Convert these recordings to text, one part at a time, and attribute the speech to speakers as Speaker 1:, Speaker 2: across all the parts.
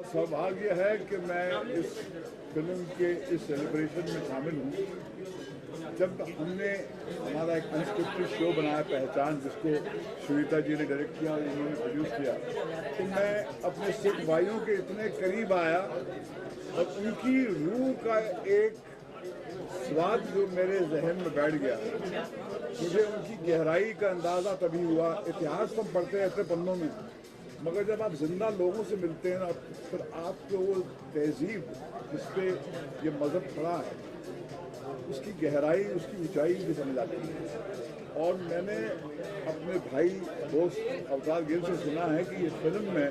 Speaker 1: सौभाग्य है कि मैं इस फिल्म के इस सेलिब्रेशन में शामिल हूँ। जब हमने हमारा एक अनस्क्रिप्टेड शो बनाया पहचान, जिसको श्वेता जी ने डायरेक्ट किया और इन्होंने प्रोड्यूस किया, तो मैं अपने सिख भाइयों के इतने करीब आया और उनकी रूह का एक स्वाद जो मेरे जहन में बैठ गया, मुझे उनकी गहराई का अंदाज़ा तभी हुआ। इतिहास तो हम पढ़ते रहते पन्नों में, मगर जब आप जिंदा लोगों से मिलते हैं ना, फिर आपको वो तहजीब जिस पे ये मज़हब खड़ा है, उसकी गहराई, उसकी ऊंचाई भी समझ आती है। और मैंने अपने भाई दोस्त अवतार गिल से सुना है कि इस फिल्म में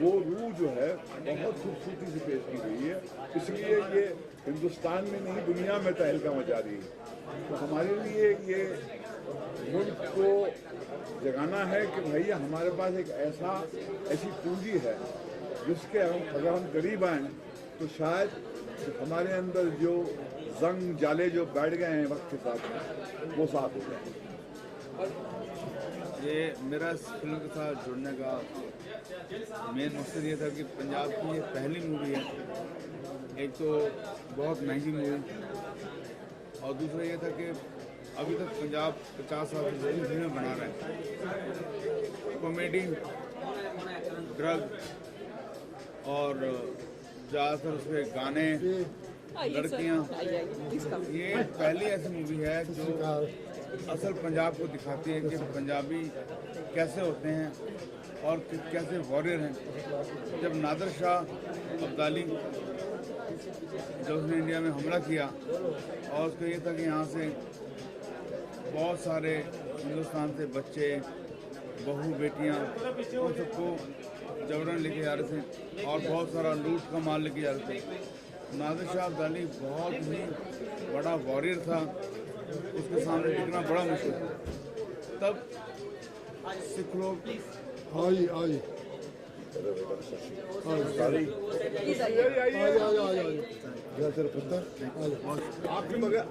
Speaker 1: वो रूह जो है बहुत खूबसूरती से पेश की गई है, इसलिए ये हिंदुस्तान में नहीं दुनिया में तहलका मचा रही है। तो हमारे लिए ये मुल्क को जगाना है कि भैया हमारे पास एक ऐसी पूंजी है जिसके अगर हम करीब आएँ तो शायद हमारे अंदर जो जंग जाले जो बैठ गए हैं वक्त के साथ वो साफ हो जाए।
Speaker 2: ये मेरा इस फिल्म के साथ जुड़ने का मेन मकसद ये था कि पंजाब की ये पहली मूवी है, एक तो बहुत महंगी मूवी, और दूसरा ये था कि अभी तक पंजाब 50 साल से ज़्यादा फिल्में बना रहे हैं, कॉमेडी, ड्रग और ज़्यादातर उसके गाने, लड़कियाँ। ये पहली ऐसी मूवी है जो असल पंजाब को दिखाती है कि पंजाबी कैसे होते हैं और कैसे वॉरियर हैं। जब नादिर शाह अब्दाली जब उसने इंडिया में हमला किया और उसका ये था कि यहाँ से बहुत सारे हिंदुस्तान से बच्चे, बहू, बेटियाँ, उन सबको जबरन लेके जा रहे थे और बहुत सारा लूट का माल लेके जा रहे थे। नादिर शाह अब्दाली बहुत ही बड़ा वॉरियर था, उसके सामने टिकना बड़ा मुश्किल था। तब सिख लोग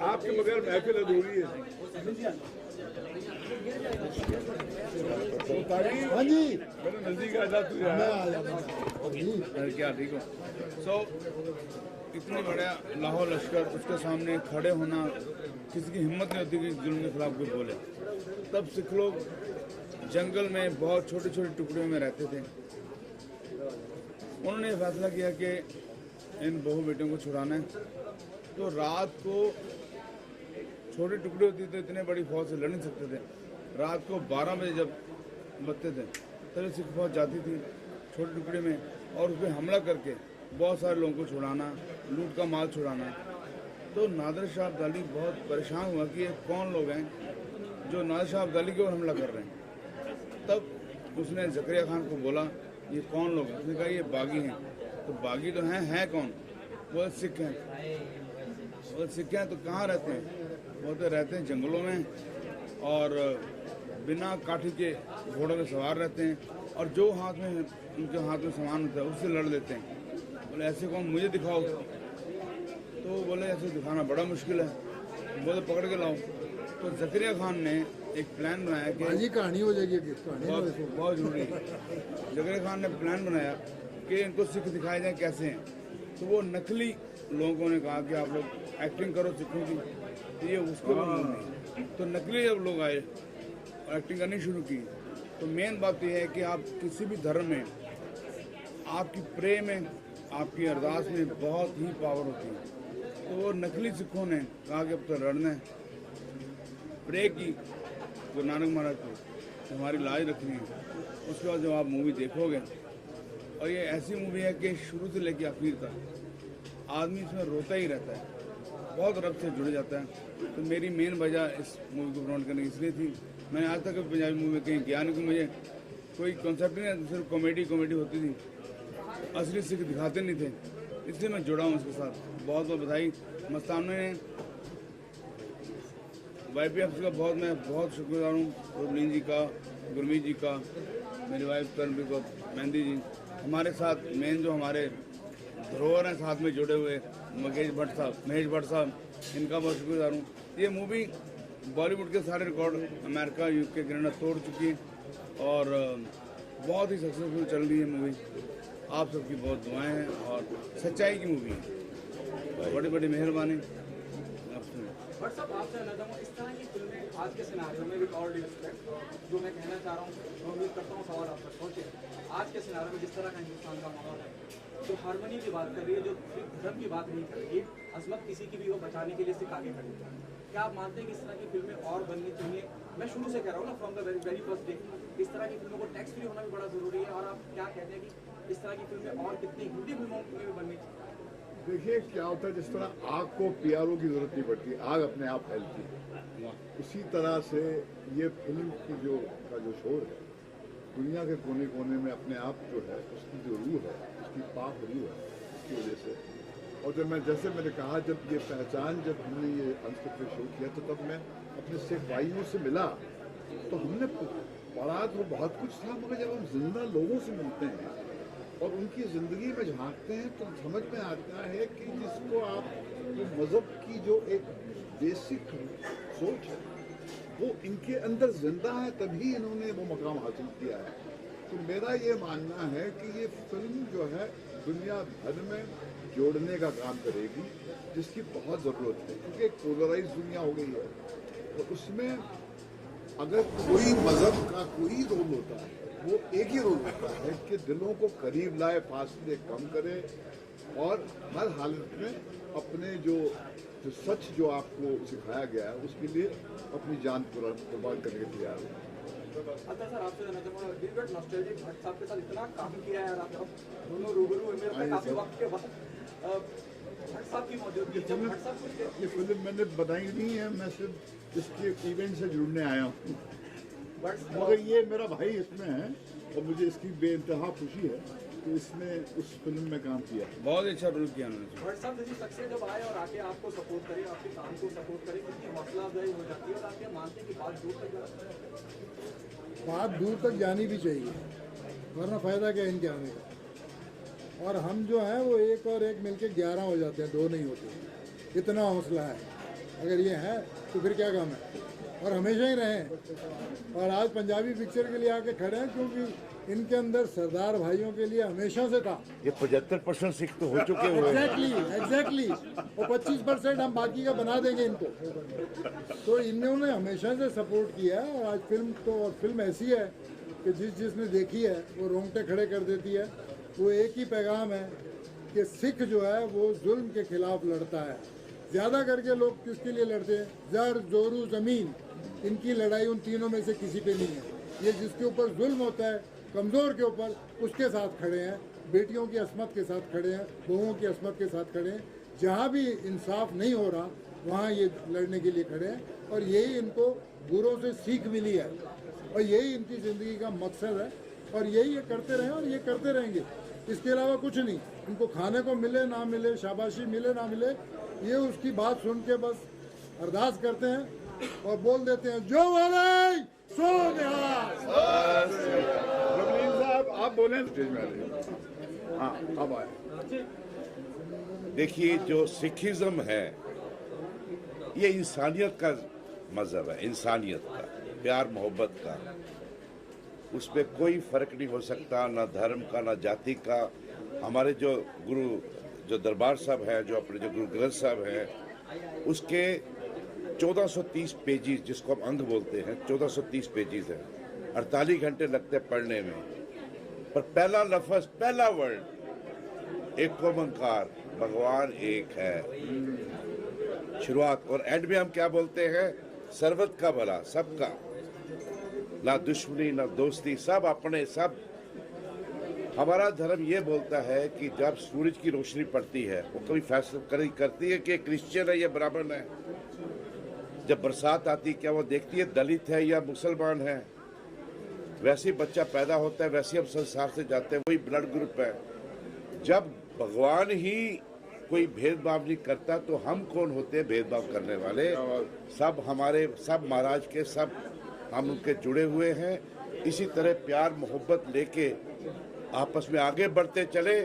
Speaker 1: आपके बगैर महफिल अधूरी है। हाँ जी, मैंने नजदीक आ जा, तू
Speaker 2: क्या ठीक हो। सो इतनी बड़ा लाहौर लश्कर, उसके सामने खड़े होना किसी की हिम्मत नहीं होती कि जुल्म के खिलाफ कोई बोले। तब सिख लोग जंगल में बहुत छोटे छोटे टुकड़ों में रहते थे। उन्होंने फैसला किया कि इन बहू बेटियों को छुड़ाना है, तो रात को छोटे टुकड़े होते थे, इतने बड़ी फौज से लड़ नहीं सकते थे। रात को 12 बजे जब बजते थे तभी सिख फौज जाती थी छोटे टुकड़े में और उस पर हमला करके बहुत सारे लोगों को छुड़ाना, लूट का माल छुड़ाना। तो नादिर शाह अब्दाली बहुत परेशान हुआ कि ये कौन लोग हैं जो नादिर शाह अब्दाली की ओर हमला कर रहे हैं। तब उसने ज़करिया खान को बोला, ये कौन लोग हैं? उसने कहा ये बागी हैं। तो बागी तो हैं कौन? वो सिख हैं। वो सिख हैं तो कहाँ रहते हैं? वो तो रहते हैं जंगलों में और बिना काठी के घोड़ों में सवार रहते हैं और जो हाथ में उनके हाथ में सामान होता है उससे लड़ लेते हैं। बोले ऐसे कौन, मुझे दिखाओ। तो बोले ऐसे दिखाना बड़ा मुश्किल है, बोले पकड़ के लाओ। तो ज़करिया खान ने एक प्लान बनाया कि
Speaker 3: कहानी हो जाएगी,
Speaker 2: बहुत जरूरी है। ज़करिया खान ने प्लान बनाया कि इनको सिख दिखाए जाए कैसे हैं। तो वो नकली लोगों ने कहा कि आप लोग एक्टिंग करो सिखों की, तो ये उसको नहीं। तो नकली जब लोग आए और एक्टिंग करनी शुरू की, तो मेन बात यह है कि आप किसी भी धर्म में आपकी प्रे में, आपकी अरदास में बहुत ही पावर होती है। तो वो नकली सिखों ने कहा कि अब तो लड़ना है, प्रे की गुरु नानक महाराज को हमारी लाज रखनी है। उसके बाद जब आप मूवी देखोगे, और ये ऐसी मूवी है कि शुरू से लेकर आखिर तक आदमी इसमें रोता ही रहता है, बहुत रब से जुड़ जाता है। तो मेरी मेन वजह इस मूवी को प्रमोट करने की इसलिए थी। मैंने आज तक पंजाबी मूवी में कहीं गया नहीं, कि मुझे कोई कॉन्सेप्ट नहीं, सिर्फ कॉमेडी होती थी, असली सिख दिखाते नहीं थे, इसलिए मैं जुड़ा हूँ उसके साथ। बहुत बहुत बधाई मस्ताना ने, YPF का मैं बहुत शुक्रगुजार हूँ, रुबलीन जी का, गुरमीत जी का, मेरी वाइफ कर्नप्रीत कौर मेहंदी जी, हमारे साथ मेन जो हमारे धरोहर हैं साथ में जुड़े हुए महेश भट्ट साहब, इनका बहुत शुक्रगुजार हूँ। ये मूवी बॉलीवुड के सारे रिकॉर्ड अमेरिका, UK, कनाडा तोड़ चुकी है और बहुत ही सक्सेसफुल चल रही है मूवी। आप सबकी बहुत दुआएं हैं और सच्चाई की मूवी है। बड़ी बड़ी मेहरबानी।
Speaker 3: बट सब आपसे कहना चाहूँगा, इस तरह की फिल्में आज के सिनारियों में विद ऑल ड्यू रिस्पेक्ट जो मैं कहना चाह रहा हूँ, मैं उम्मीद करता हूँ सवाल आप तक पहुँचे। आज के सिनारियों में जिस तरह का हिंदुस्तान का माहौल है, जो हारमोनी की बात कर रही है, जो धर्म की बात नहीं कर रही है, अजमत किसी की भी वो बचाने के लिए सिर्फ आगे खड़ी है। क्या आप मानते हैं कि इस तरह की फिल्में और बननी चाहिए? मैं शुरू से कह रहा हूँ ना, from the very first day, इस तरह की फिल्मों को टैक्स फ्री होना भी बड़ा ज़रूरी है। और आप क्या कहते हैं कि इस तरह की फिल्में और कितनी हिंदी फिल्मों में भी बननी चाहिए?
Speaker 1: देखिए क्या होता है, जिस तरह आग को पीआरओ की जरूरत नहीं पड़ती, आग अपने आप फैलती है, उसी तरह से ये फिल्म की जो शोर है दुनिया के कोने कोने में अपने आप जो है उसकी जो रूह है, उसकी पाक रूह है, उसकी वजह से। और जब मैंने कहा, जब ये पहचान, जब हमने ये अनस्क्रिप्टेड शो किया तो तब मैं अपने सिख भाइयों से मिला तो हमने पढ़ा तो बहुत कुछ था, मगर जब हम जिंदा लोगों से मिलते हैं और उनकी ज़िंदगी में झांकते हैं तो समझ में आता है कि जिसको आप जो मज़हब की जो एक बेसिक सोच है वो इनके अंदर जिंदा है, तभी इन्होंने वो मकाम हासिल किया है। तो मेरा ये मानना है कि ये फिल्म जो है दुनिया भर में जोड़ने का काम करेगी, जिसकी बहुत ज़रूरत है, क्योंकि एक पोलराइज दुनिया हो गई है। और उसमें अगर कोई मज़हब का कोई रोल होता है वो एक ही रोल होता है कि दिलों को करीब लाए, फासले कम करे और हर हालत में अपने जो सच जो आपको सिखाया गया है उसके लिए अपनी जान कुर्बान करने के तैयार है।
Speaker 3: अच्छा सर, आपसे जानना चाहूँगा, दिलगट नॉस्टैल्जिक भट्ट साहब के साथ इतना काम किया है और आप दोनों रूबरू हुए मेरे तक काफी वक्त के बाद भट्ट साहब की मौजूदगी, जब भट्ट साहब कुछ
Speaker 1: ये फिल्म मैंने बनाई नहीं है, मैं सिर्फ इसके इवेंट से जुड़ने आया हूँ, मगर ये मेरा भाई इसमें है और मुझे इसकी बेइंतहा खुशी है कि इसने उस फिल्म में काम किया।
Speaker 2: बहुत अच्छा रोल किया उन्होंने।
Speaker 3: भट्ट साहब जैसी शख्सियत जब आए और आके आपको सपोर्ट करे, आपके काम को सपोर्ट करे, कितनी हौसला अफजाई हो जाती है और आप ये मानते हैं कि बात दूर तक जाती है?
Speaker 4: बात दूर तक जानी भी चाहिए, वरना फ़ायदा क्या इनके आने का। और हम जो हैं वो एक और एक मिलके 11 हो जाते हैं, 2 नहीं होते। इतना हौसला है, अगर ये है तो फिर क्या काम है, और हमेशा ही रहें। और आज पंजाबी पिक्चर के लिए आके खड़े हैं क्योंकि इनके अंदर सरदार भाइयों के लिए हमेशा से था।
Speaker 5: ये 75% सिख तो हो चुके हुए हैं।
Speaker 4: एग्जैक्टली और 25% हम बाकी का बना देंगे इनको। तो इन्होंने हमेशा से सपोर्ट किया है। और आज फिल्म ऐसी है कि जिसने देखी है वो रोंगटे खड़े कर देती है। वो एक ही पैगाम है कि सिख जो है वो जुल्म के खिलाफ लड़ता है। ज़्यादा करके लोग किसके लिए लड़ते हैं? जर जोरू ज़मीन, इनकी लड़ाई उन तीनों में से किसी पे नहीं है। ये जिसके ऊपर जुल्म होता है कमज़ोर के ऊपर, उसके साथ खड़े हैं, बेटियों की असमत के साथ खड़े हैं, बहुओं की असमत के साथ खड़े हैं। जहाँ भी इंसाफ नहीं हो रहा वहाँ ये लड़ने के लिए खड़े हैं। और यही इनको गुरुओं से सीख मिली है और यही इनकी ज़िंदगी का मकसद है। और यही ये करते रहे और ये करते रहेंगे, इसके अलावा कुछ नहीं। इनको खाने को मिले ना मिले, शाबाशी मिले ना मिले, ये उसकी बात सुन के बस अरदास करते हैं और बोल देते हैं, जो वाले सो निहाल।
Speaker 1: रवलीन साहब आप बोलें स्टेज में आ रहे। हाँ अब आए।
Speaker 5: देखिए, जो सिखिज्म है ये इंसानियत का मजहब है, इंसानियत का, प्यार मोहब्बत का। उसमें कोई फर्क नहीं हो सकता, ना धर्म का ना जाति का। हमारे जो गुरु जो दरबार साहब हैं, जो अपने जो गुरु ग्रंथ साहब हैं, उसके 1430 पेजेस, जिसको हम अंग बोलते हैं, 1430 पेजेस हैं। 48 घंटे लगते हैं पढ़ने में। पर पहला लफ्ज, पहला वर्ड एक ओंकार, भगवान एक है, शुरुआत। और एंड में हम क्या बोलते हैं? सर्वत का भला, सबका, ना दुश्मनी ना दोस्ती, सब अपने सब। हमारा धर्म ये बोलता है कि जब सूरज की रोशनी पड़ती है वो कभी फैसला करती है कि क्रिश्चियन है या ब्राह्मण है। जब बरसात आती क्या वो देखती है दलित है या मुसलमान है? वैसे ही बच्चा पैदा होता है, वैसे हम संसार से जाते हैं, वही ब्लड ग्रुप है। जब भगवान ही कोई भेदभाव नहीं करता तो हम कौन होते हैं भेदभाव करने वाले? सब हमारे, सब महाराज के, सब हम उनके जुड़े हुए हैं। इसी तरह प्यार मोहब्बत लेके आपस में आगे बढ़ते चले,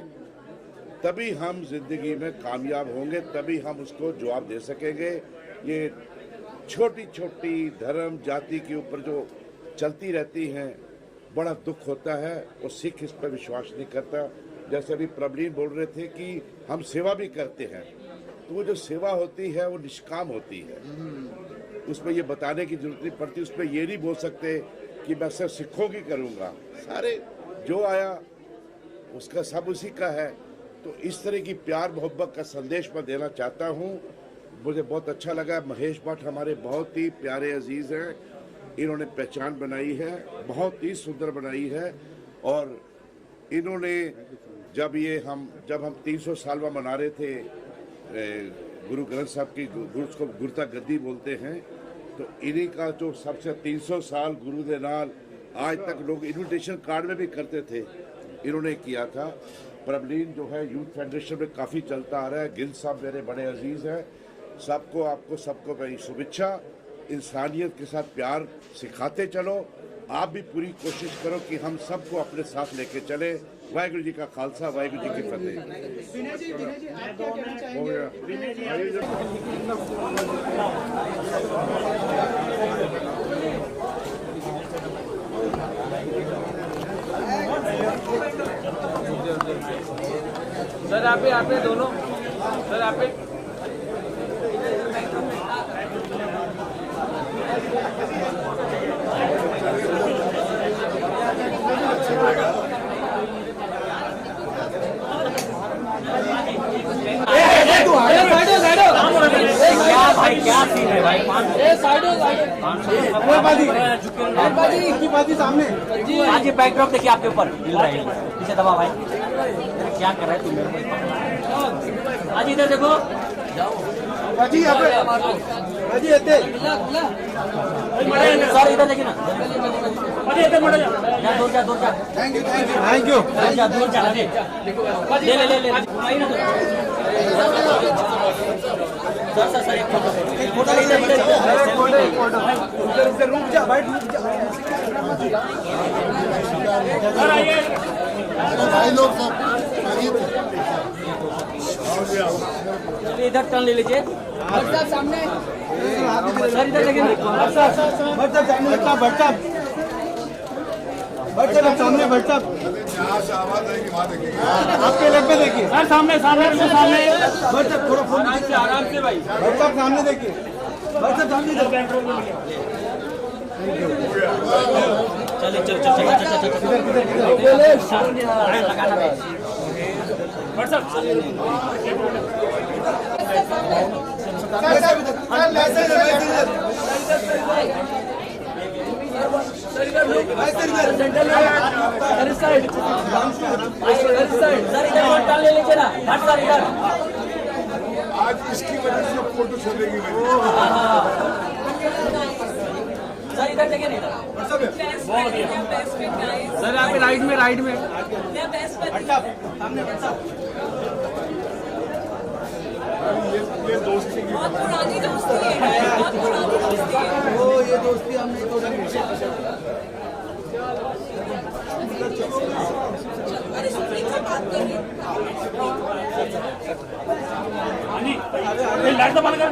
Speaker 5: तभी हम जिंदगी में कामयाब होंगे, तभी हम उसको जवाब दे सकेंगे। ये छोटी छोटी धर्म जाति के ऊपर जो चलती रहती हैं, बड़ा दुख होता है। और सिख इस पर विश्वास नहीं करता। जैसे अभी प्रवीण बोल रहे थे कि हम सेवा भी करते हैं, तो वो जो सेवा होती है वो निष्काम होती है, उसमें ये बताने की जरूरत नहीं पड़ती। उसमें ये नहीं बोल सकते कि मैं सिर्फ सिखों की करूँगा, सारे जो आया उसका सब उसी का है। तो इस तरह की प्यार मोहब्बत का संदेश मैं देना चाहता हूँ। मुझे बहुत अच्छा लगा। महेश भट्ट हमारे बहुत ही प्यारे अजीज़ हैं, इन्होंने पहचान बनाई है, बहुत ही सुंदर बनाई है। और इन्होंने जब हम 300 सालवा मना रहे थे गुरु ग्रंथ साहब की, उसको गुरता गद्दी बोलते हैं, तो इन्हीं का जो सबसे 300 साल गुरु दे नाल आज तक लोग इन्विटेशन कार्ड में भी करते थे, इन्होंने किया था। प्रवीण जो है यूथ फेडरेशन में काफ़ी चलता आ रहा है। गिल साहब मेरे बड़े अजीज़ हैं। सबको मेरी शुभेच्छा। इंसानियत के साथ प्यार सिखाते चलो। आप भी पूरी कोशिश करो कि हम सबको अपने साथ लेके चले। वाहिगुरु जी का खालसा, वाहिगुरु जी की फतेह। हो गया।
Speaker 6: सर आप पे दोनों सर आप पे भाई क्या सीन है भाई?
Speaker 3: सामने
Speaker 6: आज ये बैकड्रॉप देखिए आपके ऊपर मिल रहा है, पीछे दबा भाई, क्या कर रहा है तुम मेरे को? आज इधर देखो सर, इधर देखिए ना, दूर जा थैंक यू दूर जा ले सर एक फोटो
Speaker 3: रुक जा भाई,
Speaker 4: भाई लोग सब
Speaker 6: चलिए इधर टर्न ले लीजिए सामने सर, इधर देखिए
Speaker 1: जहाँ से आवाज आएगी वहाँ देखेंगे।
Speaker 3: आपके लेफ्ट में देखिए
Speaker 6: सर, सामने
Speaker 3: थोड़ा फोन
Speaker 6: आराम से भाई,
Speaker 3: सामने देखिए, सामने
Speaker 6: लगाना भाई। ले लीजिए ना,
Speaker 1: आज इसकी वजह से फोटो चलेगी मेरी।
Speaker 6: सर इधर देखिए नहीं सर, आप राइट में
Speaker 1: ये दोस्ती की
Speaker 7: बहुत पुरानी दोस्ती है, बहुत पुरानी दोस्ती है।
Speaker 3: वो ये दोस्ती हमने
Speaker 7: अरे सुप्रीम से बात कर रही
Speaker 6: लाइट तो बंद कर।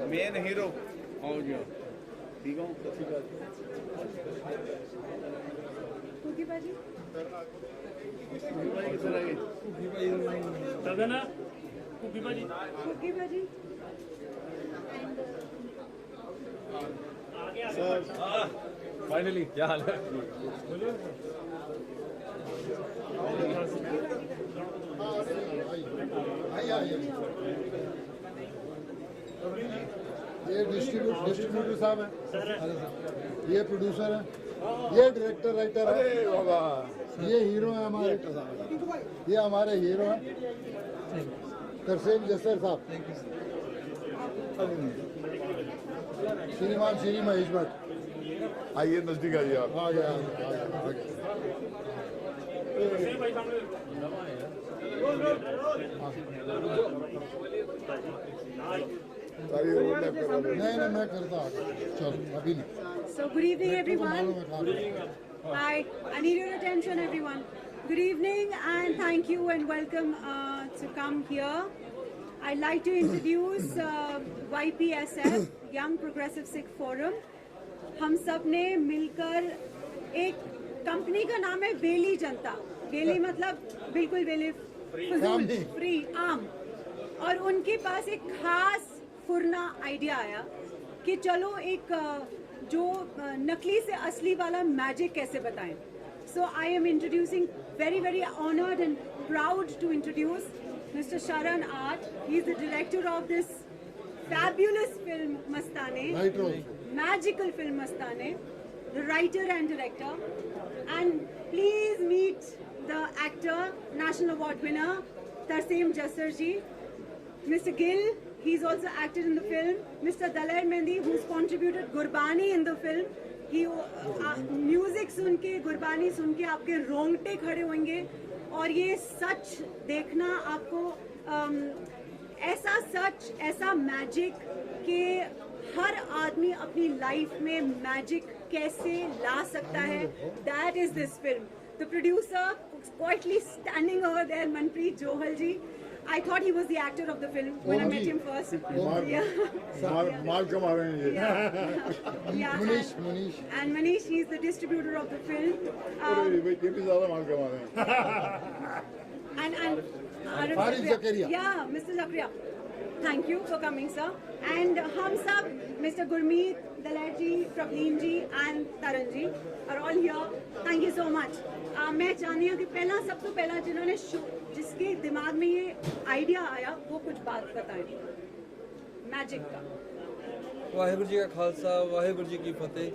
Speaker 2: मेन हीरो आओ जी ठीक हो सत
Speaker 8: फाइनली क्या हाल है?
Speaker 4: ये डिस्ट्रीब्यूटर साहब हैं, ये प्रोड्यूसर हैं, ये डायरेक्टर राइटर है, ये हीरो है हमारे, ये हमारे हीरो हैं तरसेम जसर साहब, श्रीमान श्री महेश भट्ट।
Speaker 1: आइए नजदीक आइए आप।
Speaker 4: आ गया नहीं मैं करता चलो अभी नहीं।
Speaker 9: So good evening everyone. Hi, I need your attention everyone. Good evening and thank you and welcome to come here. I'd like to introduce YPSF, Young Progressive Sikh Forum. हम सब ने मिलकर एक कंपनी का नाम है वेली जनता। वेली मतलब बिल्कुल वेली, फ्री, आम। और उनके पास एक खास फुरना आइडिया आया कि चलो एक जो नकली से असली वाला मैजिक कैसे बताएं। So I am introducing very honored and proud to introduce Mr. Sharan Art. He is the director of this fabulous film Mastane, magical film Mastane, the writer and director. And please meet the actor, National Award winner Tarseem Jasser ji. Mr. Gill, he's also acted in the film. Mr. Daler Mendi, who's contributed Gurbani in the film. He music सुन के, गुरबानी सुन के आपके रोंगटे खड़े होंगे और ये सच देखना आपको ऐसा सच, ऐसा मैजिक कि हर आदमी अपनी लाइफ में मैजिक कैसे ला सकता है. That is this film. The producer quietly standing over there, Manpreet Johal ji. I thought he was the actor of the film when I met him first.
Speaker 1: माल कमा रहे हैं ये.
Speaker 9: Yeah.
Speaker 4: Manish.
Speaker 9: And Manish, he's the distributor of the film.
Speaker 1: ये भी ज़्यादा माल कमा रहे हैं.
Speaker 9: And
Speaker 4: Farid Zakaria.
Speaker 9: Yeah, Mr. Zakaria. Thank you for coming, sir. And hum sab, Mr. Gurmeet, Dalet ji, Praveen ji, and Taran ji are all here. Thank you so much. मैं चाहती हूँ कि पहला, सब तो पहला जिन्होंने जिसके दिमाग में ये आइडिया आया वो कुछ बात बताएं मैजिक का.
Speaker 10: ਵਾਹਿਗੁਰੂ ਜੀ ਕਾ ਖਾਲਸਾ, ਵਾਹਿਗੁਰੂ ਜੀ ਕੀ ਫਤਿਹ.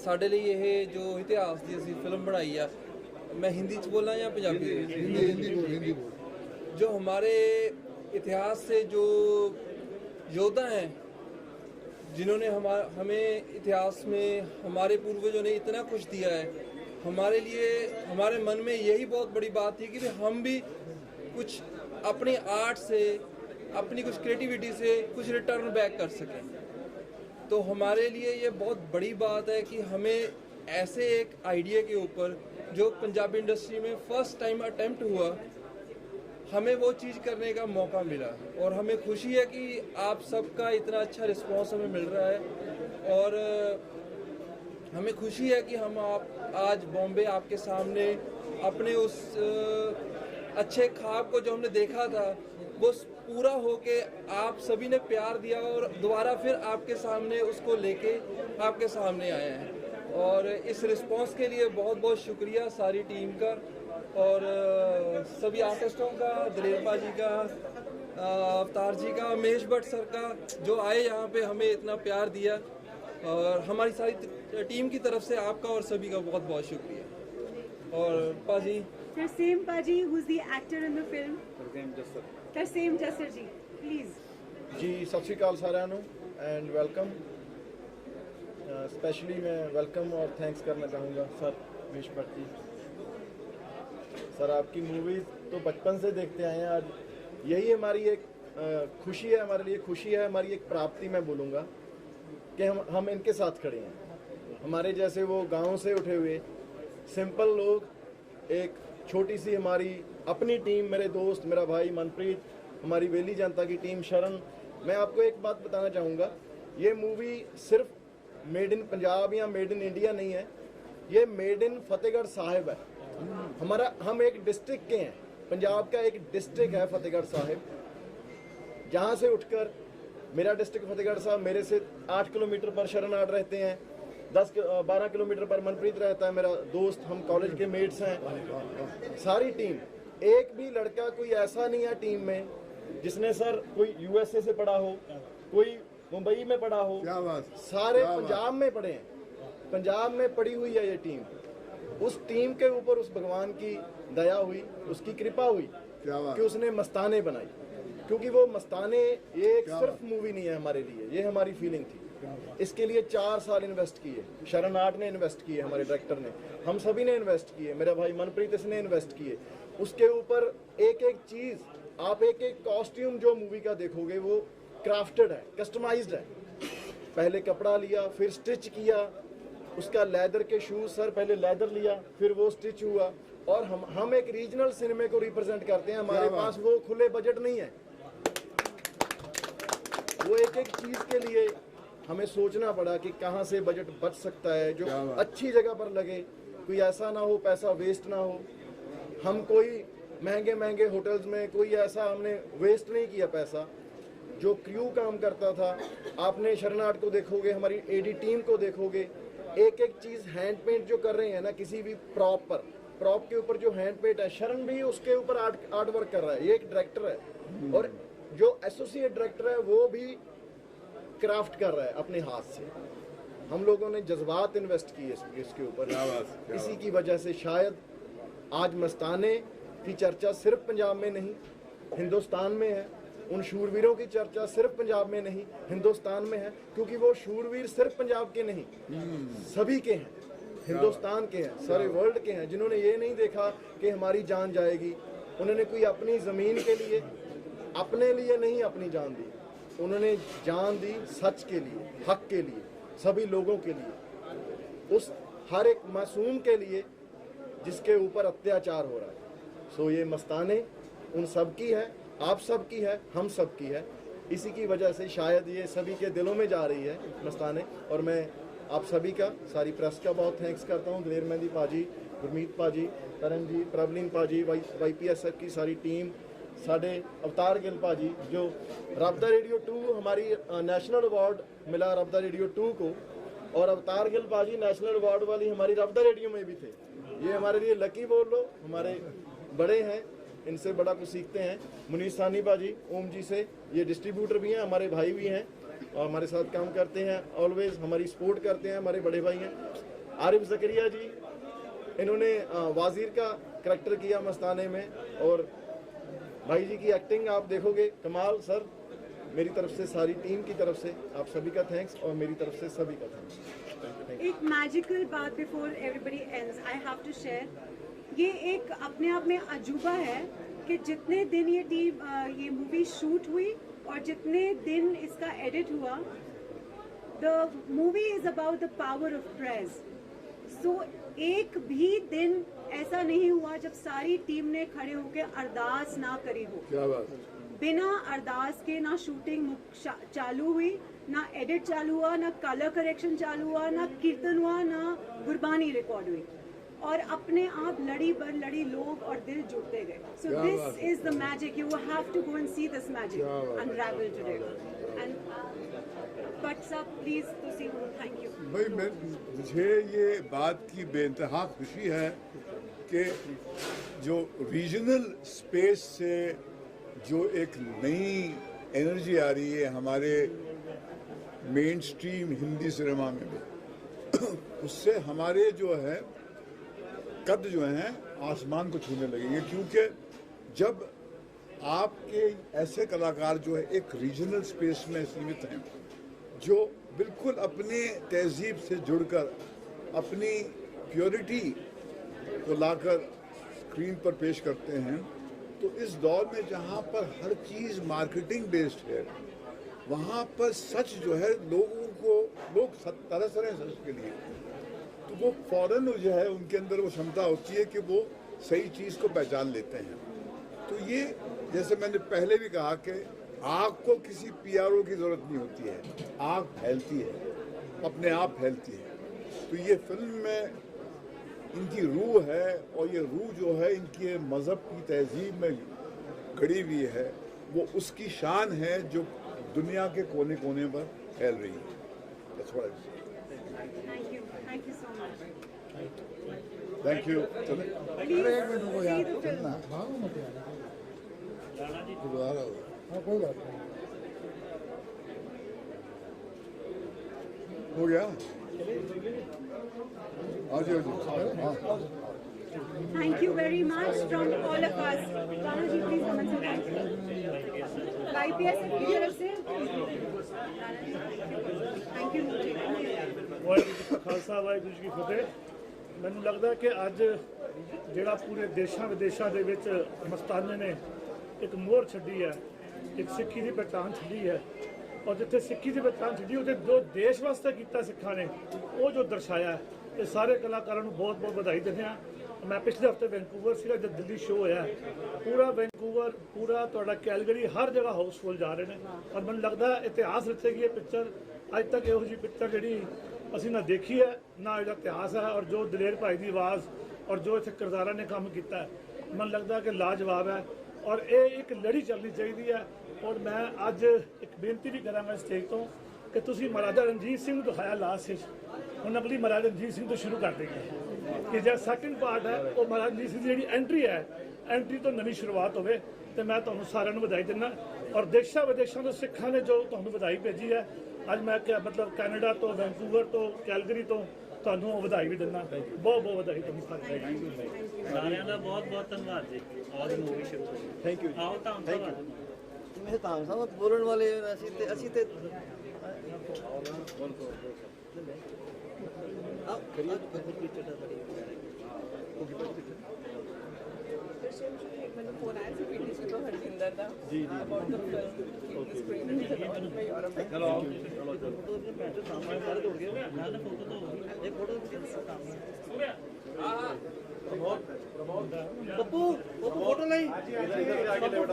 Speaker 10: ਸਾਡੇ ਲਈ ਇਹ ਜੋ ਇਤਿਹਾਸ ਦੀ ਅਸੀਂ ਫਿਲਮ ਬਣਾਈ ਆ, मैं हिंदी च बोलना या पंजाबी?
Speaker 4: हिंदी बोल.
Speaker 10: जो हमारे इतिहास से जो योद्धा हैं जिन्होंने हमें इतिहास में हमारे पूर्वजों ने इतना कुछ दिया है, हमारे लिए हमारे मन में यही बहुत बड़ी बात थी कि हम भी कुछ अपनी आर्ट से, अपनी कुछ क्रिएटिविटी से कुछ रिटर्न बैक कर सकें. तो हमारे लिए ये बहुत बड़ी बात है कि हमें ऐसे एक आइडिया के ऊपर जो पंजाबी इंडस्ट्री में फर्स्ट टाइम अटेम्प्ट हुआ, हमें वो चीज़ करने का मौका मिला. और हमें खुशी है कि आप सबका इतना अच्छा रिस्पांस हमें मिल रहा है. और हमें खुशी है कि हम आज बॉम्बे आपके सामने अपने उस अच्छे ख्वाब को जो हमने देखा था वो पूरा होके आप सभी ने प्यार दिया और दोबारा फिर आपके सामने उसको लेके आपके सामने आए हैं. और इस रिस्पांस के लिए बहुत बहुत शुक्रिया सारी टीम का और सभी आर्टिस्टों का, दलेर पाजी का, अवतार जी का, महेश भट्ट सर का, जो आए यहाँ पे हमें इतना प्यार दिया. और हमारी सारी टीम की तरफ से आपका और सभी का बहुत बहुत शुक्रिया. और पाजी
Speaker 9: Tarseem Paji, who's the actor in the film. Tarseem Jasser ji, please.
Speaker 11: जी सत श्री अकाल साਰਿਆਂ ਨੂੰ एंड वेलकम. स्पेशली मैं वेलकम और थैंक्स करना चाहूँगा सर महेश भट्ट जी. सर आपकी मूवीज़ तो बचपन से देखते आए हैं. आज यही हमारी एक खुशी है, हमारे लिए खुशी है, हमारी एक प्राप्ति मैं बोलूँगा कि हम इनके साथ खड़े हैं. हमारे जैसे वो गाँव से उठे हुए सिंपल लोग एक छोटी सी हमारी अपनी टीम, मेरे दोस्त, मेरा भाई मनप्रीत, हमारी वेली जनता की टीम, शरण। मैं आपको एक बात बताना चाहूँगा, ये मूवी सिर्फ मेड इन पंजाब या मेड इन इंडिया नहीं है, ये मेड इन फतेहगढ़ साहिब है। हम एक डिस्ट्रिक्ट के हैं, पंजाब का एक डिस्ट्रिक्ट है फतेहगढ़ साहिब, जहाँ से उठकर मेरा डिस्ट्रिक्ट फतेहगढ़ साहब, मेरे से 8 किलोमीटर पर शरण आर्ट रहते हैं, 10-12 किलोमीटर पर मनप्रीत रहता है मेरा दोस्त, हम कॉलेज के मेट्स हैं। सारी टीम, एक भी लड़का कोई ऐसा नहीं है टीम में जिसने सर कोई यूएसए से पढ़ा हो, कोई मुंबई में पढ़ा हो,
Speaker 1: क्या बात,
Speaker 11: सारे पंजाब में पढ़े हैं, पंजाब में पढ़ी हुई है ये टीम। उस टीम के ऊपर उस भगवान की दया हुई, उसकी कृपा हुई
Speaker 1: क्या बात,
Speaker 11: कि उसने मस्ताने बनाई। क्योंकि वो मस्ताने ये एक सिर्फ मूवी नहीं है हमारे लिए, ये हमारी फीलिंग थी। इसके लिए 4 साल इन्वेस्ट किए, शरण आर्ट ने इन्वेस्ट किए, हमारे डायरेक्टर ने, हम सभी ने इन्वेस्ट किए, मेरा भाई मनप्रीत इसने इन्वेस्ट किए। उसके ऊपर एक एक चीज़, आप एक एक कॉस्ट्यूम जो मूवी का देखोगे वो क्राफ्टेड है, कस्टमाइज्ड है। पहले कपड़ा लिया, फिर स्टिच किया, उसका लेदर के शूज, सर पहले लेदर लिया, फिर वो स्टिच हुआ। और हम एक रीजनल सिनेमा को रिप्रेजेंट करते हैं, हमारे पास वो खुले बजट नहीं है। वो एक एक चीज़ के लिए हमें सोचना पड़ा कि कहाँ से बजट बच सकता है जो अच्छी जगह पर लगे, कोई ऐसा ना हो पैसा वेस्ट ना हो। हम कोई महंगे होटल्स में कोई ऐसा हमने वेस्ट नहीं किया पैसा। जो क्रू काम करता था, आपने शरण आर्ट को देखोगे, हमारी एडी टीम को देखोगे, एक एक चीज़ हैंड पेंट जो कर रहे हैं ना, किसी भी प्रॉप पर, प्रॉप के ऊपर जो हैंड पेंट है, शरण भी उसके ऊपर आर्ट वर्क कर रहा है। ये एक डायरेक्टर है और जो एसोसिएट डायरेक्टर है वो भी क्राफ्ट कर रहा है अपने हाथ से। हम लोगों ने जज्बात इन्वेस्ट किए इसके ऊपर। इसी की वजह से शायद आज मस्ताने की चर्चा सिर्फ पंजाब में नहीं, हिंदुस्तान में है। उन शूरवीरों की चर्चा सिर्फ पंजाब में नहीं, हिंदुस्तान में है। क्योंकि वो शूरवीर सिर्फ पंजाब के नहीं, सभी के हैं, हिंदुस्तान के हैं, सारे वर्ल्ड के हैं, जिन्होंने ये नहीं देखा कि हमारी जान जाएगी। उन्होंने कोई अपनी ज़मीन के लिए, अपने लिए नहीं अपनी जान दी, उन्होंने जान दी सच के लिए, हक के लिए, सभी लोगों के लिए, उस हर एक मासूम के लिए जिसके ऊपर अत्याचार हो रहा है। सो ये मस्ताने उन सब की है, आप सब की है, हम सब की है। इसी की वजह से शायद ये सभी के दिलों में जा रही है मस्ताने। और मैं आप सभी का, सारी प्रेस का बहुत थैंक्स करता हूँ। दिलेर मेहंदी पाजी, गुरमीत पाजी, करण जी, प्रबलीन पाजी, YPSF की सारी टीम, साढ़े अवतार गिल पाजी, जो रब्दा रेडियो 2 हमारी नेशनल अवार्ड मिला रब्दा रेडियो 2 को, और अवतार गिल पाजी नेशनल अवार्ड वाली हमारी रब्दा रेडियो में भी थे। ये हमारे लिए लकी बोल लो, हमारे बड़े हैं, इनसे बड़ा कुछ सीखते हैं। मुनीस सानी बाजी ओम जी से, ये डिस्ट्रीब्यूटर भी हैं, हमारे भाई भी हैं और हमारे साथ काम करते हैं, ऑलवेज हमारी सपोर्ट करते हैं, हमारे बड़े भाई हैं। आरिफ जकरिया जी, इन्होंने वाजीर का करैक्टर किया मस्ताने में, और भाई जी की एक्टिंग आप देखोगे कमाल। सर मेरी तरफ से, सारी टीम की तरफ से आप सभी का थैंक्स, और मेरी तरफ से सभी का थैंक्स।
Speaker 9: एक मैजिकल बात before everybody ends I have to share, ये एक अपने आप में अजूबा है कि जितने दिन ये मूवी शूट हुई और जितने दिन इसका एडिट हुआ, the movie is about the power of prayers. So एक भी दिन ऐसा नहीं हुआ जब सारी टीम ने खड़े होकर अरदास ना करी हो।
Speaker 1: क्या बात,
Speaker 9: बिना अरदास के ना शूटिंग चालू हुई, ना एडिट चालू हुआ, ना कलर करेक्शन चालू हुआ, ना कीर्तन हुआ, ना गुरबानी रिकॉर्ड हुई, और अपने आप लड़ी बर लड़ी लोग और दिल जुड़ते गए। So this is the magic, you have to go and see this magic unravel today. And but सब प्लीज तुसी थैंक यू
Speaker 1: भाई। मुझे ये बात की बेइंतहा खुशी है कि जो रीजनल स्पेस से जो एक नई एनर्जी आ रही है हमारे मेन स्ट्रीम हिंदी सिनेमा में भी, उससे हमारे जो है कद जो हैं आसमान को छूने लगेंगे। क्योंकि जब आपके ऐसे कलाकार जो है एक रीजनल स्पेस में सीमित हैं, जो बिल्कुल अपनी तहजीब से जुड़कर अपनी प्योरिटी को लाकर स्क्रीन पर पेश करते हैं, तो इस दौर में जहाँ पर हर चीज़ मार्केटिंग बेस्ड है, वहाँ पर सच जो है लोग तरस रहे हैं सच के लिए, तो वो फौरन जो है उनके अंदर वो क्षमता होती है कि वो सही चीज़ को पहचान लेते हैं। तो ये जैसे मैंने पहले भी कहा कि आग को किसी PRO की ज़रूरत नहीं होती है, आग फैलती है, अपने आप फैलती है। तो ये फिल्म में इनकी रूह है, और ये रूह जो है इनकी मज़हब की तहजीब में गड़ी हुई है, वो उसकी शान है जो दुनिया के कोने कोने पर फैल रही है। That's what I say.
Speaker 9: Thank you so much.
Speaker 1: Thank you.
Speaker 9: Please see the film.
Speaker 4: भागो मत यार, दोबारा हो। हाँ कोई बात नहीं,
Speaker 1: हो गया। आज हाँ।
Speaker 9: Thank you very much from all of us. Rana ji, please come and say thank you. YPS की तरफ से thank you.
Speaker 8: ਵਾਹਿਗੁਰੂ ਜੀ ਕਾ ਖਾਲਸਾ ਵਾਹਿਗੁਰੂ ਜੀ ਕੀ ਫਤਿਹ। ਮੈਨੂੰ ਲੱਗਦਾ ਕਿ ਅੱਜ ਜਿਹੜਾ ਪੂਰੇ ਦੇਸ਼ਾਂ ਵਿਦੇਸ਼ਾਂ ਦੇ ਵਿੱਚ ਮਸਤਾਨੇ ਨੇ ਇੱਕ ਮੋਹਰ ਛੱਡੀ ਹੈ, ਇੱਕ ਸਿੱਖੀ ਦੀ ਪਹਿਚਾਣ ਛੱਡੀ ਹੈ, ਔਰ ਜਿੱਥੇ ਸਿੱਖੀ ਦੀ ਪਹਿਚਾਣ ਛੱਡੀ ਉਹਦੇ ਜੋ ਦੇਸ਼ ਵਾਸਤੇ ਕੀਤਾ ਸਿੱਖਾਂ ਨੇ ਉਹ ਜੋ ਦਰਸਾਇਆ, ਇਹ ਸਾਰੇ ਕਲਾਕਾਰਾਂ ਨੂੰ ਬਹੁਤ ਬਹੁਤ ਵਧਾਈ ਦਿੰਦੇ ਹਾਂ। ਮੈਂ ਪਿਛਲੇ ਹਫ਼ਤੇ ਵੈਨਕੂਵਰ ਸੀਗਾ ਜਦ ਦਿੱਲੀ ਸ਼ੋਅ ਹੋਇਆ, ਪੂਰਾ ਵੈਨਕੂਵਰ, ਪੂਰਾ ਤੁਹਾਡਾ ਕੈਲਗਰੀ, ਹਰ ਜਗ੍ਹਾ ਹਾਊਸਫੁੱਲ ਜਾ ਰਹੇ ਨੇ, ਔਰ ਮੈਨੂੰ ਲੱਗਦਾ ਇਤਿਹਾਸ ਰਚੇਗੀ ਇਹ ਪਿਕਚਰ। ਅੱਜ ਤੱਕ ਇਹੋ ਜਿਹੀ ਪਿਕਚਰ ਜਿਹੜੀ ਅਸੀਂ ਨਾ ਦੇਖੀ ਹੈ ਨਾ ਇਹਦਾ ਇਤਿਹਾਸ ਹੈ, ਔਰ ਜੋ ਦਲੇਰ ਭਾਈ ਦੀ ਆਵਾਜ਼ ਔਰ ਜੋ ਇੱਥੇ ਕਿਰਦਾਰਾਂ ਨੇ ਕੰਮ ਕੀਤਾ ਹੈ, ਮੈਨੂੰ ਲੱਗਦਾ ਕਿ ਲਾਜਵਾਬ ਹੈ, ਔਰ ਇਹ ਇੱਕ ਲੜੀ ਚੱਲਣੀ ਚਾਹੀਦੀ ਹੈ। ਔਰ ਮੈਂ ਅੱਜ ਇੱਕ ਬੇਨਤੀ ਵੀ ਕਰਾਂਗਾ ਸਟੇਜ ਤੋਂ ਕਿ ਤੁਸੀਂ ਮਹਾਰਾਜਾ ਰਣਜੀਤ ਸਿੰਘ ਨੂੰ ਦਿਖਾਇਆ ਲਾਸਟ ਵਿੱਚ, ਹੁਣ ਅਗਲੀ ਮਹਾਰਾਜਾ ਰਣਜੀਤ ਸਿੰਘ ਤੋਂ ਸ਼ੁਰੂ ਕਰ ਦੇਗੇ ਕਿ ਜਿਹੜਾ ਸੈਕਿੰਡ ਪਾਰਟ ਹੈ ਉਹ ਮਹਾਰਾਜਾ ਰਣਜੀਤ ਸਿੰਘ ਦੀ ਜਿਹੜੀ ਐਂਟਰੀ ਹੈ, ਐਂਟਰੀ ਤੋਂ ਨਵੀਂ ਸ਼ੁਰੂਆਤ ਹੋਵੇ। ਤੇ ਮੈਂ ਤੁਹਾਨੂੰ ਸਾਰਿਆਂ ਨੂੰ ਵਧਾਈ ਦਿੰਦਾ, ਔਰ ਦੇਸ਼ਾਂ ਵਿਦੇਸ਼ਾਂ ਤੋਂ ਸਿੱਖਾਂ ਨੇ ਜੋ ਤੁਹਾਨੂੰ ਵਧਾਈ ਭੇਜੀ ਹੈ, ਅੱਜ ਮੈਂ ਕਿਹਾ ਮਤਲਬ ਕੈਨੇਡਾ ਤੋਂ, ਵੈਨਕੂਵਰ ਤੋਂ, ਕੈਲਗਰੀ ਤੋਂ ਤੁਹਾਨੂੰ ਵਧਾਈ ਵੀ ਦਿੰਦਾ। ਬਹੁਤ ਬਹੁਤ ਵਧਾਈ ਤੁਹਾਨੂੰ
Speaker 6: ਸਾਰਿਆਂ ਦਾ ਬਹੁਤ ਬਹੁਤ ਧੰਨਵਾਦ ਜੀ। ਆਹ ਮੂਵੀ ਸ਼ੁਰੂ ਹੋਈ।
Speaker 11: Thank you.
Speaker 6: ਆਓ ਧੰਨਵਾਦ।
Speaker 11: ਮੈਂ ਤਾਂ ਸਾਹਿਬ ਬੋਲਣ ਵਾਲੇ ਅਸੀਂ ਤੇ
Speaker 7: मैंने फोन आया था PTC को हरजिंदर था अबाउट द फिल्म स्क्रीनिंग
Speaker 11: चलो पप्पू फोटो नहीं,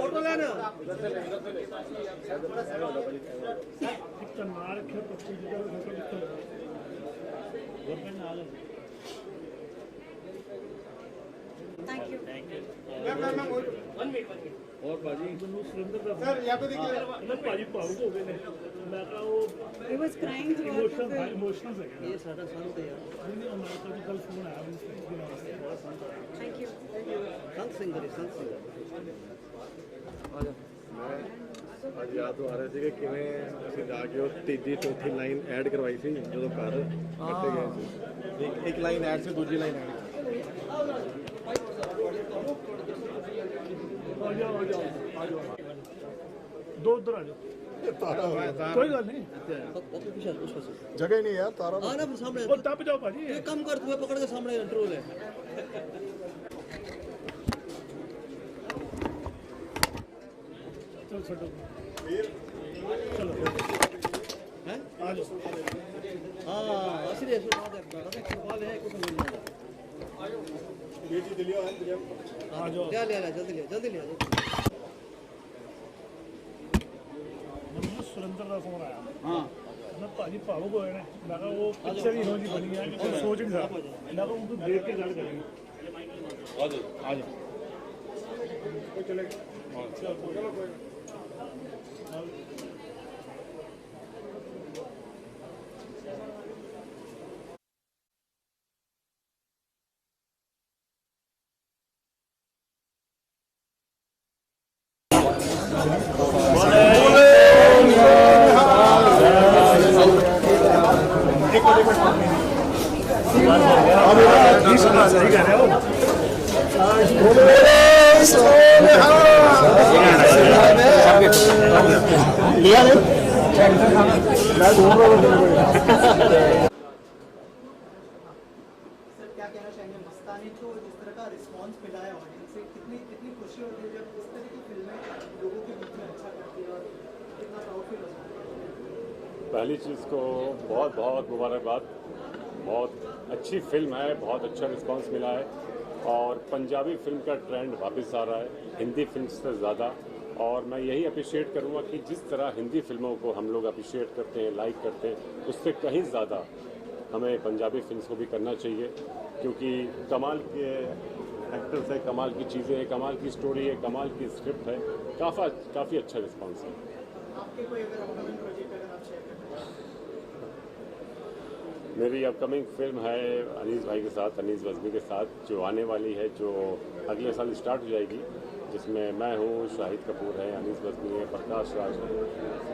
Speaker 11: फोटो लेना
Speaker 9: Thank you.
Speaker 8: और भाजी सुरेंद्र सर यहाँ पे देखिए भाजी भावुक हो गए ने, मैं कहा वो
Speaker 9: He was crying throughout the film.
Speaker 8: Emotional है ये सारा संत है यार। नहीं अमेरिका की कल फोन आया
Speaker 9: Thank you.
Speaker 11: संत सिंगर
Speaker 12: ਅੱਜ ਯਾਦ ਆ ਰਿਹਾ ਸੀ ਕਿ ਕਿਵੇਂ ਅਸੀਂ ਜਾ ਕੇ ਉਹ ਤੀਜੀ ਚੌਥੀ ਲਾਈਨ ਐਡ ਕਰਵਾਈ ਸੀ ਜਦੋਂ ਘਰ ਕੱਟੇ ਗਏ ਸੀ। ਇੱਕ ਲਾਈਨ ਐਡ ਸੀ, ਦੂਜੀ ਲਾਈਨ ਐਡ
Speaker 8: दो उधर आ जाओ, कोई गल नहीं,
Speaker 4: जगह ही नहीं यार, तारा
Speaker 11: आना फिर सामने
Speaker 8: वो टप जाओ भाजी।
Speaker 11: ये कम कर, तुम्हें पकड़ के सामने कंट्रोल है।
Speaker 8: चलो छोड़ो, चलो
Speaker 11: हैं
Speaker 8: आ जाओ।
Speaker 11: हाँ असली है, सवाल है कुछ नहीं आ जाओ, जल्दी ले
Speaker 8: सुरेंद्र का फोन आया। हाँ मैं भाजी भावुक होए ने, मैं कहा वो पिक्चर ही हो जी बनी है कि सोच नहीं सकता, मैं कहा उनको देख के गल करेंगे। आ जाओ चले सही कह रहे हो।
Speaker 3: क्या कहना चाहेंगे मस्तानी को जिस तरह का रिस्पांस मिला है ऑडियंस से, कितनी कितनी खुशी होती है जब इस तरह की फिल्में लोगों के बीच में अच्छा करती है और कितना प्राउड फील होता है?
Speaker 12: पहली चीज़ को बहुत बहुत मुबारकबाद, बहुत अच्छी फिल्म है, बहुत अच्छा रिस्पांस मिला है।
Speaker 13: और पंजाबी फिल्म का ट्रेंड वापस आ रहा है हिंदी फिल्म से ज़्यादा। और मैं यही अप्रिशिएट करूँगा कि जिस तरह हिंदी फिल्मों को हम लोग अप्रिशिएट करते हैं, लाइक करते हैं, उससे कहीं ज़्यादा हमें पंजाबी फिल्म्स को भी करना चाहिए, क्योंकि कमाल के एक्टर्स है, कमाल की चीज़ें हैं, कमाल की स्टोरी है, कमाल की स्क्रिप्ट है, काफ़ी अच्छा रिस्पॉन्स है। मेरी अपकमिंग फिल्म है अनीस भाई के साथ, अनीस वज़नी के साथ, जो आने वाली है, जो अगले साल स्टार्ट हो जाएगी, जिसमें मैं हूँ, शाहिद कपूर है, अनीस वज़नी है, प्रकाश राज है,